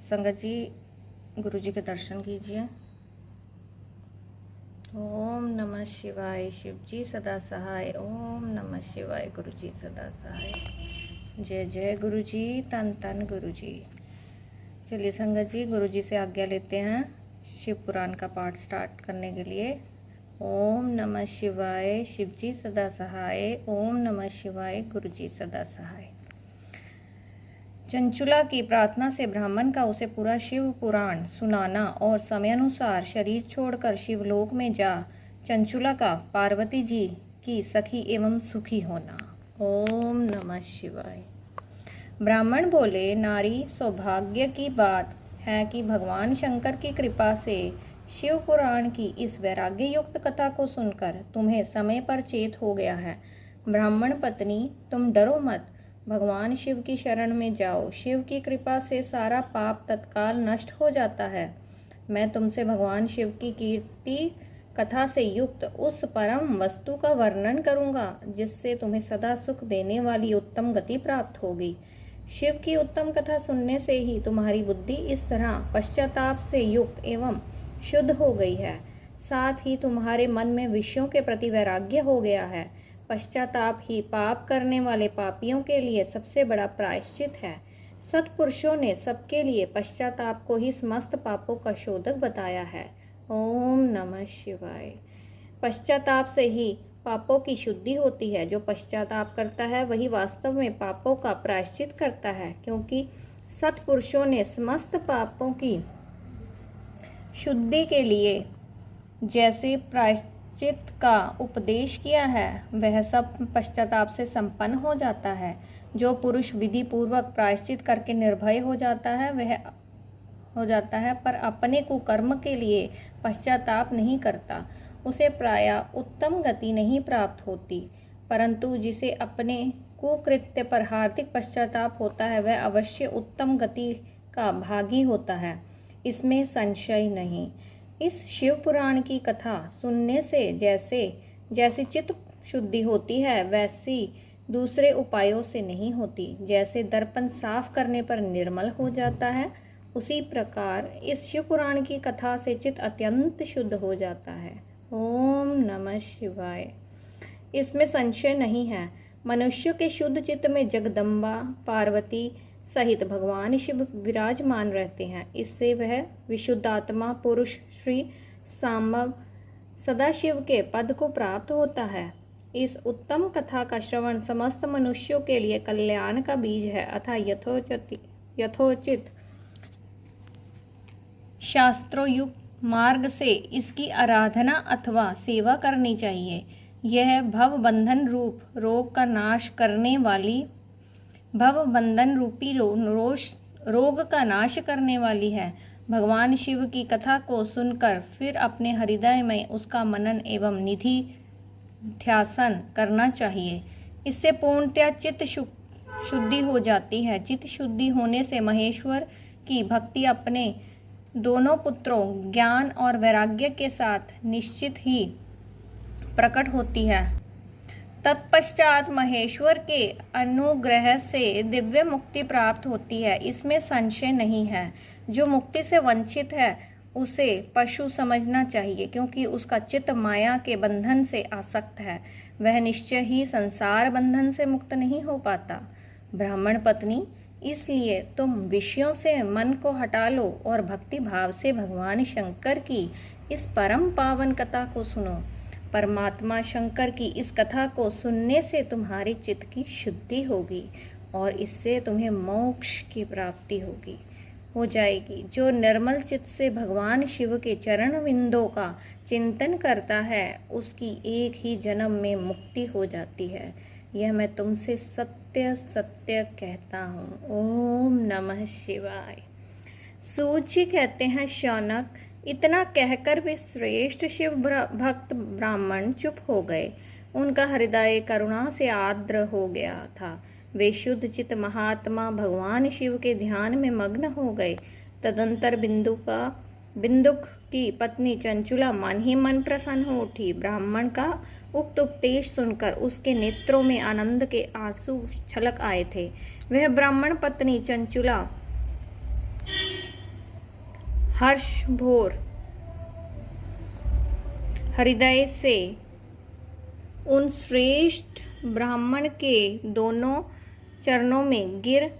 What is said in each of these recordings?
संगत जी गुरु जी के दर्शन कीजिए। ओम नमः शिवाय, शिव जी सदा सहाय। ओम नमः शिवाय, गुरु जी सदा सहाय। जय जय गुरु जी, तन तन गुरु जी। चलिए संगत जी, गुरु जी से आज्ञा लेते हैं शिव पुराण का पाठ स्टार्ट करने के लिए। ओम नमः शिवाय, शिव जी सदा सहाय। ओम नमः शिवाय, गुरु जी सदा सहाय। चंचुला की प्रार्थना से ब्राह्मण का उसे पूरा शिव पुराण सुनाना और समयानुसार शरीर छोड़कर शिवलोक में जा चंचुला का पार्वती जी की सखी एवं सुखी होना। ओम नमः शिवाय। ब्राह्मण बोले, नारी सौभाग्य की बात है कि भगवान शंकर की कृपा से शिव पुराण की इस वैराग्य युक्त कथा को सुनकर तुम्हें समय पर चेत हो गया है। ब्राह्मण पत्नी, तुम डरो मत, भगवान शिव की शरण में जाओ। शिव की कृपा से सारा पाप तत्काल नष्ट हो जाता है। मैं तुमसे भगवान शिव की कीर्ति कथा से युक्त उस परम वस्तु का वर्णन करूंगा जिससे तुम्हें सदा सुख देने वाली उत्तम गति प्राप्त होगी। शिव की उत्तम कथा सुनने से ही तुम्हारी बुद्धि इस तरह पश्चाताप से युक्त एवं शुद्ध हो गई है। साथ ही तुम्हारे मन में विषयों के प्रति वैराग्य हो गया है। पश्चाताप ही पाप करने वाले पापियों के लिए सबसे बड़ा प्रायश्चित है। सत्पुरुषों ने सबके लिए पश्चाताप को ही समस्त पापों का शोधक बताया है। ओम नमः शिवाय। पश्चाताप से ही पापों की शुद्धि होती है। जो पश्चाताप करता है वही वास्तव में पापों का प्रायश्चित करता है, क्योंकि सत्पुरुषों ने समस्त पापों की शुद्धि के लिए जैसे प्रायश्चित का उपदेश किया है वह सब पश्चाताप से संपन्न हो जाता है। जो पुरुष विधि पूर्वक प्रायश्चित करके निर्भय हो जाता है पर अपने कुकर्म के लिए पश्चाताप नहीं करता, उसे प्रायः उत्तम गति नहीं प्राप्त होती। परंतु जिसे अपने कुकृत्य पर हार्दिक पश्चाताप होता है वह अवश्य उत्तम गति का भागी होता है, इसमें संशय नहीं। इस शिव पुराण की कथा सुनने से जैसी चित्त शुद्धि होती है वैसी दूसरे उपायों से नहीं होती। जैसे दर्पण साफ करने पर निर्मल हो जाता है, उसी प्रकार इस शिव पुराण की कथा से चित्त अत्यंत शुद्ध हो जाता है। ओम नमः शिवाय। इसमें संशय नहीं है। मनुष्य के शुद्ध चित्त में जगदम्बा पार्वती सहित भगवान शिव विराजमान रहते हैं। इससे वह विशुद्धात्मा पुरुष श्री सांबव सदाशिव के पद को प्राप्त होता है। इस उत्तम कथा का श्रवण समस्त मनुष्यों के लिए कल्याण का बीज है, अतः यथोचित शास्त्रोयुक्त मार्ग से इसकी आराधना अथवा सेवा करनी चाहिए। यह भव बंधन रूप रोग का नाश करने वाली भव बंधन रूपी रोग का नाश करने वाली है। भगवान शिव की कथा को सुनकर फिर अपने हृदय में उसका मनन एवं निधि ध्यासन करना चाहिए। इससे पूर्णतया चित्त शुद्धि हो जाती है। चित्त शुद्धि होने से महेश्वर की भक्ति अपने दोनों पुत्रों ज्ञान और वैराग्य के साथ निश्चित ही प्रकट होती है। तत्पश्चात महेश्वर के अनुग्रह से दिव्य मुक्ति प्राप्त होती है, इसमें संशय नहीं है। जो मुक्ति से वंचित है उसे पशु समझना चाहिए, क्योंकि उसका चित्त माया के बंधन से आसक्त है। वह निश्चय ही संसार बंधन से मुक्त नहीं हो पाता। ब्राह्मण पत्नी, इसलिए तुम विषयों से मन को हटा लो और भक्ति भाव से भगवान शंकर की इस परम पावन कथा को सुनो। परमात्मा शंकर की इस कथा को सुनने से तुम्हारी चित्त की शुद्धि होगी और इससे तुम्हें मोक्ष की प्राप्ति हो जाएगी। जो निर्मल चित्त से भगवान शिव के चरण बिंदों का चिंतन करता है उसकी एक ही जन्म में मुक्ति हो जाती है। यह मैं तुमसे सत्य सत्य कहता हूँ। ओम नमः शिवाय। सूत जी कहते हैं, शौनक, इतना कहकर वे श्रेष्ठ शिव भक्त ब्राह्मण चुप हो गए। उनका हृदय करुणा से आर्द्र हो गया था। वे शुद्ध चित्त महात्मा भगवान शिव के ध्यान में मग्न हो गए। तदंतर बिंदुक की पत्नी चंचुला मन ही मन प्रसन्न हो उठी। ब्राह्मण का उक्त उपदेश सुनकर उसके नेत्रों में आनंद के आंसू छलक आए थे। वह ब्राह्मण पत्नी चंचुला हर्ष भोर हृदय से उन श्रेष्ठ ब्राह्मण के दोनों चरणों में गिर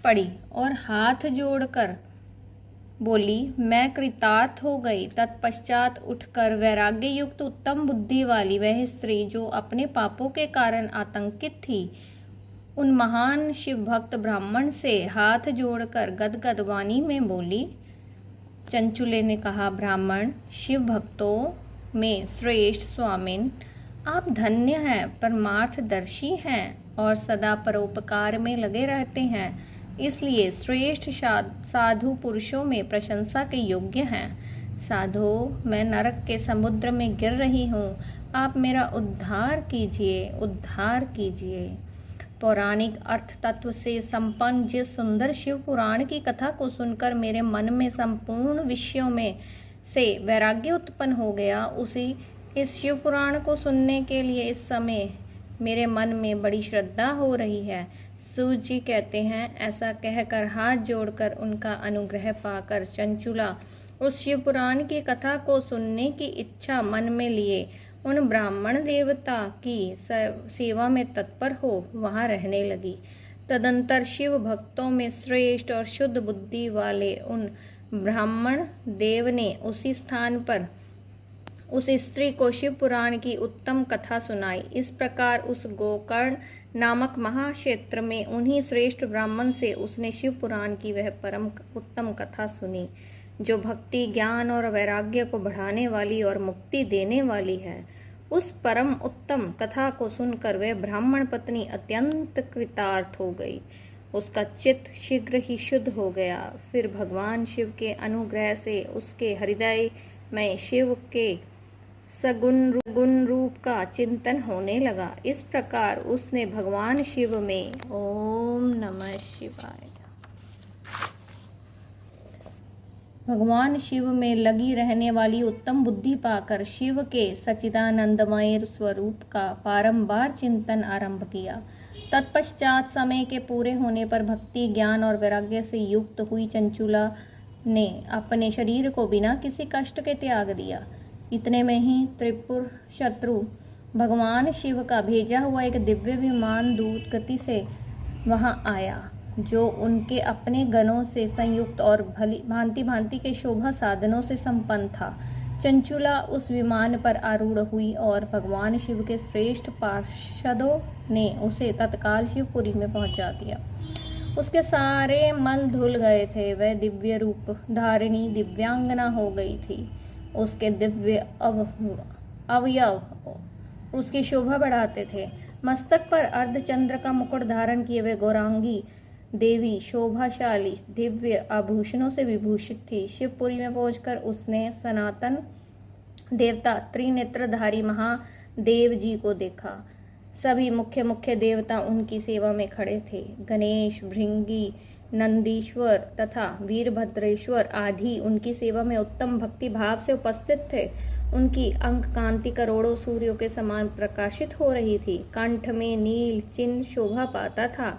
पड़ी और हाथ जोड़कर बोली, मैं कृतार्थ हो गई। तत्पश्चात उठकर वैराग्य युक्त उत्तम बुद्धि वाली वह स्त्री जो अपने पापों के कारण आतंकित थी, उन महान शिव भक्त ब्राह्मण से हाथ जोड़कर गदगद वाणी में बोली। चंचुले ने कहा, ब्राह्मण शिव भक्तों में श्रेष्ठ स्वामिन, आप धन्य हैं, परमार्थदर्शी हैं और सदा परोपकार में लगे रहते हैं, इसलिए श्रेष्ठ साधु पुरुषों में प्रशंसा के योग्य हैं। साधु, मैं नरक के समुद्र में गिर रही हूँ, आप मेरा उद्धार कीजिए, उद्धार कीजिए। पौराणिक अर्थ तत्व से संपन्न जिस सुंदर शिव पुराण की कथा को सुनकर मेरे मन में संपूर्ण विषयों में से वैराग्य उत्पन्न हो गया, उसी इस शिव पुराण को सुनने के लिए इस समय मेरे मन में बड़ी श्रद्धा हो रही है। सूत जी कहते हैं, ऐसा कहकर हाथ जोड़कर उनका अनुग्रह पाकर चंचुला उस शिव पुराण की कथा को सुनने की इच्छा मन में लिए उन ब्राह्मण देवता की सेवा में तत्पर हो वहां रहने लगी। तदंतर शिव भक्तों में श्रेष्ठ और शुद्ध बुद्धि वाले उन ब्राह्मण देव ने उसी स्थान पर उस स्त्री को शिव पुराण की उत्तम कथा सुनाई। इस प्रकार उस गोकर्ण नामक महाक्षेत्र में उन्हीं श्रेष्ठ ब्राह्मण से उसने शिव पुराण की वह परम उत्तम कथा सुनी, जो भक्ति, ज्ञान और वैराग्य को बढ़ाने वाली और मुक्ति देने वाली है। उस परम उत्तम कथा को सुनकर वह ब्राह्मण पत्नी अत्यंत कृतार्थ हो गई। उसका चित्त शीघ्र ही शुद्ध हो गया। फिर भगवान शिव के अनुग्रह से उसके हृदय में शिव के सगुण रूप का चिंतन होने लगा। इस प्रकार उसने भगवान शिव में ओम नमः शिवाय भगवान शिव में लगी रहने वाली उत्तम बुद्धि पाकर शिव के सच्चिदानंदमय स्वरूप का बारंबार चिंतन आरंभ किया। तत्पश्चात समय के पूरे होने पर भक्ति, ज्ञान और वैराग्य से युक्त हुई चंचुला ने अपने शरीर को बिना किसी कष्ट के त्याग दिया। इतने में ही त्रिपुर शत्रु भगवान शिव का भेजा हुआ एक दिव्य विमान दूत गति से वहां आया, जो उनके अपने गणों से संयुक्त और भांति भांति के शोभा साधनों से संपन्न था। चंचुला उस विमान पर आरूढ़ हुई और भगवान शिव के श्रेष्ठ पार्षदों ने उसे तत्काल शिवपुरी में पहुंचा दिया। उसके सारे मल धुल गए थे। वह दिव्य रूप धारिणी दिव्यांगना हो गई थी। उसके दिव्य अवयव उसकी शोभा बढ़ाते थे। मस्तक पर अर्धचंद्र का मुकुट धारण किए हुए गौरांगी देवी शोभाशाली दिव्य आभूषणों से विभूषित थी। शिवपुरी में पहुंचकर उसने सनातन देवता त्रिनेत्रधारी महादेव जी को देखा। सभी मुख्य मुख्य देवता उनकी सेवा में खड़े थे। गणेश, भृंगी, नंदीश्वर तथा वीरभद्रेश्वर आदि उनकी सेवा में उत्तम भक्ति भाव से उपस्थित थे। उनकी अंक कांति करोड़ों सूर्यों के समान प्रकाशित हो रही थी। कंठ में नील चिन्ह शोभा पाता था।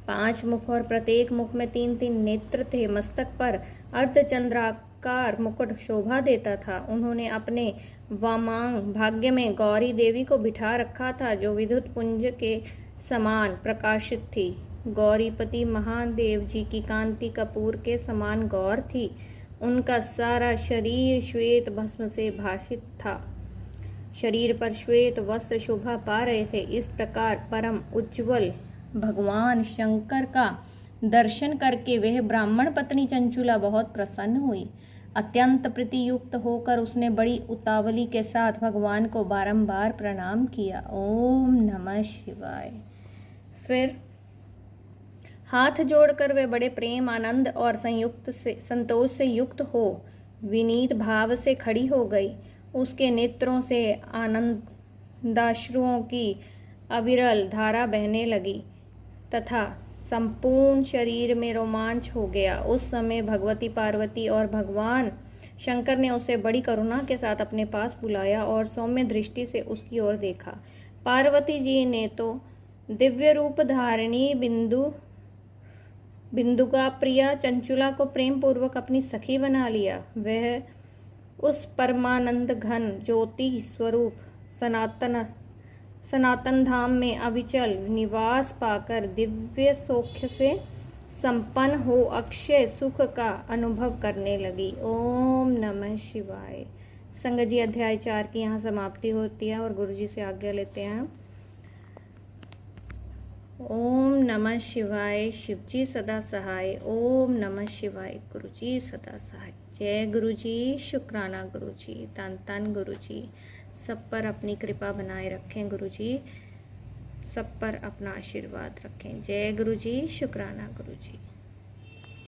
5 मुख और प्रत्येक मुख में 3-3 नेत्र थे। मस्तक पर अर्धचंद्राकार मुकुट शोभा देता था। उन्होंने अपने वामांग भाग्य में गौरी देवी को बिठा रखा था, जो विद्युत पुंज के समान प्रकाशित थी। गौरीपति महादेव जी की कांति कपूर के समान गौर थी। उनका सारा शरीर श्वेत भस्म से भासित था। शरीर पर श्वेत वस्त्र शोभा पा रहे थे। इस प्रकार परम उज्ज्वल भगवान शंकर का दर्शन करके वह ब्राह्मण पत्नी चंचुला बहुत प्रसन्न हुई। अत्यंत प्रीतियुक्त होकर उसने बड़ी उतावली के साथ भगवान को बारंबार प्रणाम किया। ओम नमः शिवाय। फिर हाथ जोड़कर वे बड़े प्रेम, आनंद और संतोष से युक्त हो विनीत भाव से खड़ी हो गई। उसके नेत्रों से आनंदाश्रुओं की अविरल धारा बहने लगी तथा संपूर्ण शरीर में रोमांच हो गया। उस समय भगवती पार्वती और भगवान शंकर ने उसे बड़ी करुणा के साथ अपने पास बुलाया और सौम्य दृष्टि से उसकी ओर देखा। पार्वती जी ने तो दिव्य रूप धारिणी बिंदु बिंदुका प्रिया चंचुला को प्रेम पूर्वक अपनी सखी बना लिया। वह उस परमानंद घन ज्योति स्वरूप सनातन धाम में अविचल निवास पाकर दिव्य सौख्य से संपन्न हो अक्षय सुख का अनुभव करने लगी। ओम नमः शिवाय। संगत जी, अध्याय 4 की यहाँ समाप्ति होती है और गुरु जी से आज्ञा लेते हैं। ओम नमः शिवाय। शिव जी सदा सहाय। ओम नमः शिवाय। गुरु जी सदा सहाय। जय गुरु जी। शुक्राना गुरु जी। तन तन गुरु जी। सब पर अपनी कृपा बनाए रखें गुरु जी। सब पर अपना आशीर्वाद रखें। जय गुरु जी। शुक्राना गुरु जी।